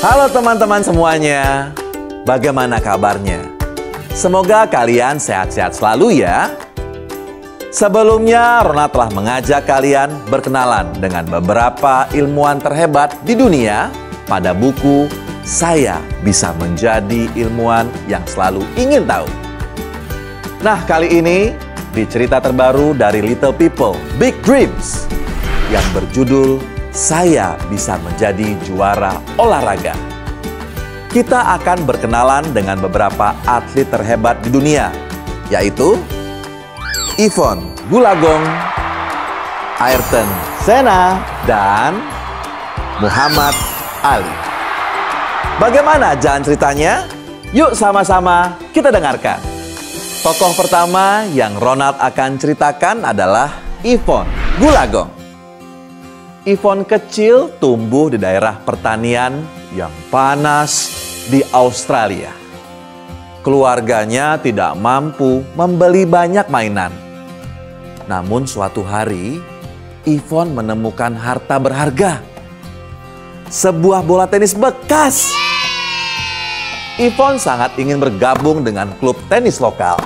Halo teman-teman semuanya, bagaimana kabarnya? Semoga kalian sehat-sehat selalu ya. Sebelumnya, Ronald telah mengajak kalian berkenalan dengan beberapa ilmuwan terhebat di dunia pada buku Saya Bisa Menjadi Ilmuwan Yang Selalu Ingin Tahu. Nah, kali ini di cerita terbaru dari Little People, Big Dreams yang berjudul Saya Bisa Menjadi Juara Olahraga. Kita akan berkenalan dengan beberapa atlet terhebat di dunia, yaitu Yvonne Goolagong, Ayrton Senna, dan Muhammad Ali. Bagaimana jalan ceritanya? Yuk sama-sama kita dengarkan. Tokoh pertama yang Ronald akan ceritakan adalah Yvonne Goolagong. Yvonne kecil tumbuh di daerah pertanian yang panas di Australia. Keluarganya tidak mampu membeli banyak mainan. Namun suatu hari, Yvonne menemukan harta berharga. Sebuah bola tenis bekas. Yvonne sangat ingin bergabung dengan klub tenis lokal.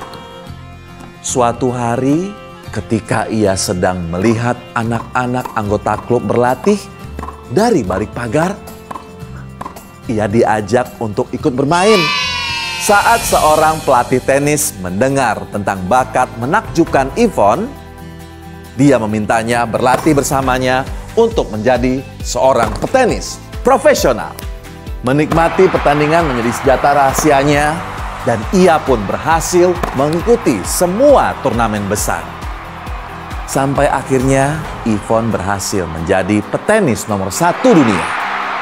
Suatu hari, ketika ia sedang melihat anak-anak anggota klub berlatih dari balik pagar, ia diajak untuk ikut bermain. Saat seorang pelatih tenis mendengar tentang bakat menakjubkan Yvonne, dia memintanya berlatih bersamanya untuk menjadi seorang petenis profesional. Menikmati pertandingan menjadi senjata rahasianya, dan ia pun berhasil mengikuti semua turnamen besar. Sampai akhirnya Yvonne berhasil menjadi petenis nomor 1 dunia.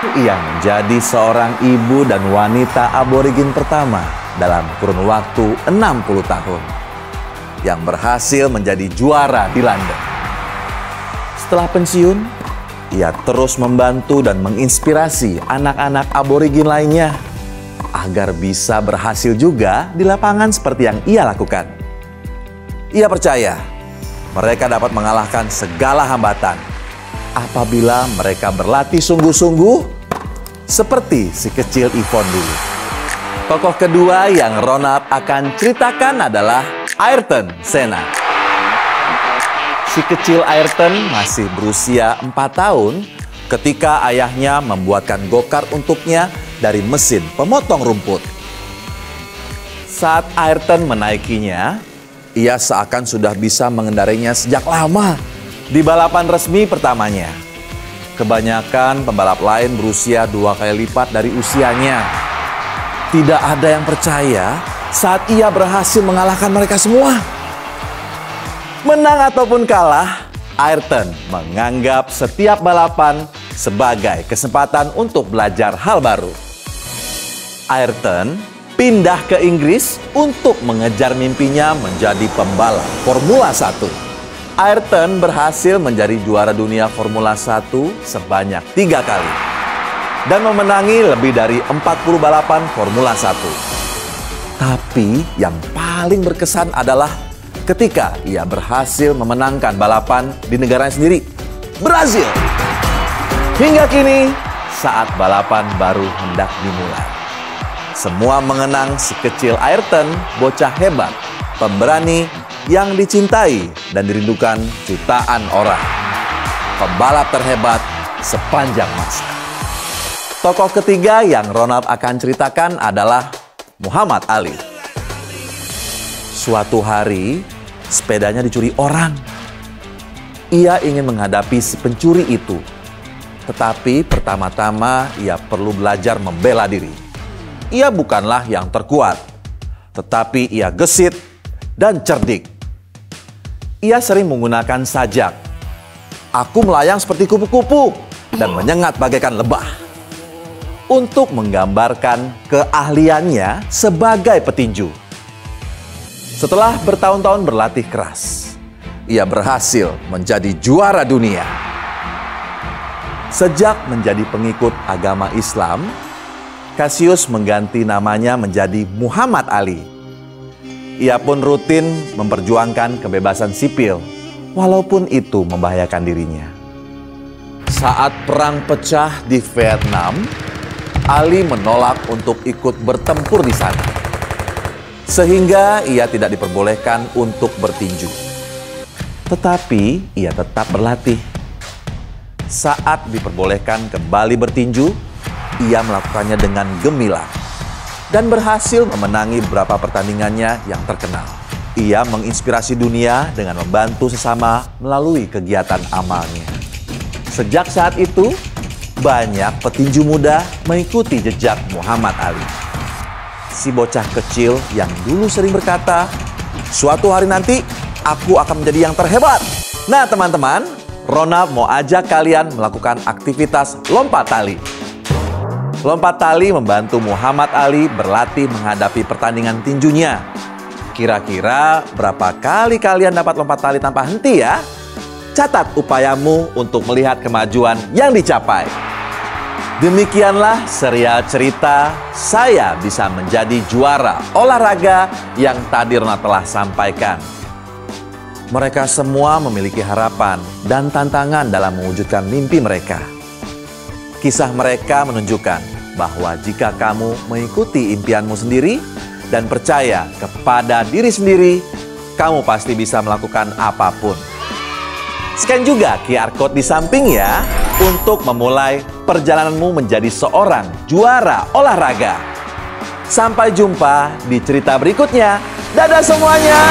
Ia menjadi seorang ibu dan wanita aborigin pertama dalam kurun waktu 60 tahun yang berhasil menjadi juara di London. Setelah pensiun, ia terus membantu dan menginspirasi anak-anak aborigin lainnya agar bisa berhasil juga di lapangan seperti yang ia lakukan. Ia percaya mereka dapat mengalahkan segala hambatan apabila mereka berlatih sungguh-sungguh seperti si kecil Yvonne dulu. Tokoh kedua yang Ronald akan ceritakan adalah Ayrton Senna. Si kecil Ayrton masih berusia 4 tahun ketika ayahnya membuatkan go-kart untuknya dari mesin pemotong rumput. Saat Ayrton menaikinya, ia seakan sudah bisa mengendarainya sejak lama di balapan resmi pertamanya. Kebanyakan pembalap lain berusia 2 kali lipat dari usianya. Tidak ada yang percaya saat ia berhasil mengalahkan mereka semua. Menang ataupun kalah, Ayrton menganggap setiap balapan sebagai kesempatan untuk belajar hal baru. Ayrton pindah ke Inggris untuk mengejar mimpinya menjadi pembalap Formula 1. Ayrton berhasil menjadi juara dunia Formula 1 sebanyak 3 kali dan memenangi lebih dari 40 balapan Formula 1. Tapi yang paling berkesan adalah ketika ia berhasil memenangkan balapan di negaranya sendiri, Brazil. Hingga kini, saat balapan baru hendak dimulai, semua mengenang si kecil Ayrton, bocah hebat, pemberani yang dicintai dan dirindukan jutaan orang. Pembalap terhebat sepanjang masa. Tokoh ketiga yang Ronald akan ceritakan adalah Muhammad Ali. Suatu hari, sepedanya dicuri orang. Ia ingin menghadapi si pencuri itu. Tetapi pertama-tama ia perlu belajar membela diri. Ia bukanlah yang terkuat, tetapi ia gesit dan cerdik. Ia sering menggunakan sajak. Aku melayang seperti kupu-kupu dan menyengat bagaikan lebah, untuk menggambarkan keahliannya sebagai petinju. Setelah bertahun-tahun berlatih keras, ia berhasil menjadi juara dunia. Sejak menjadi pengikut agama Islam, Cassius mengganti namanya menjadi Muhammad Ali. Ia pun rutin memperjuangkan kebebasan sipil, walaupun itu membahayakan dirinya. Saat perang pecah di Vietnam, Ali menolak untuk ikut bertempur di sana. Sehingga ia tidak diperbolehkan untuk bertinju. Tetapi ia tetap berlatih. Saat diperbolehkan kembali bertinju, ia melakukannya dengan gemilang dan berhasil memenangi beberapa pertandingannya yang terkenal. Ia menginspirasi dunia dengan membantu sesama melalui kegiatan amalnya. Sejak saat itu, banyak petinju muda mengikuti jejak Muhammad Ali. Si bocah kecil yang dulu sering berkata, "Suatu hari nanti aku akan menjadi yang terhebat." Nah teman-teman, Ronald mau ajak kalian melakukan aktivitas lompat tali. Lompat tali membantu Muhammad Ali berlatih menghadapi pertandingan tinjunya. Kira-kira berapa kali kalian dapat lompat tali tanpa henti ya? Catat upayamu untuk melihat kemajuan yang dicapai. Demikianlah serial cerita Saya Bisa Menjadi Juara Olahraga yang tadi Ronald telah sampaikan. Mereka semua memiliki harapan dan tantangan dalam mewujudkan mimpi mereka. Kisah mereka menunjukkan bahwa jika kamu mengikuti impianmu sendiri dan percaya kepada diri sendiri, kamu pasti bisa melakukan apapun. Scan juga QR Code di samping ya, untuk memulai perjalananmu menjadi seorang juara olahraga. Sampai jumpa di cerita berikutnya. Dadah semuanya!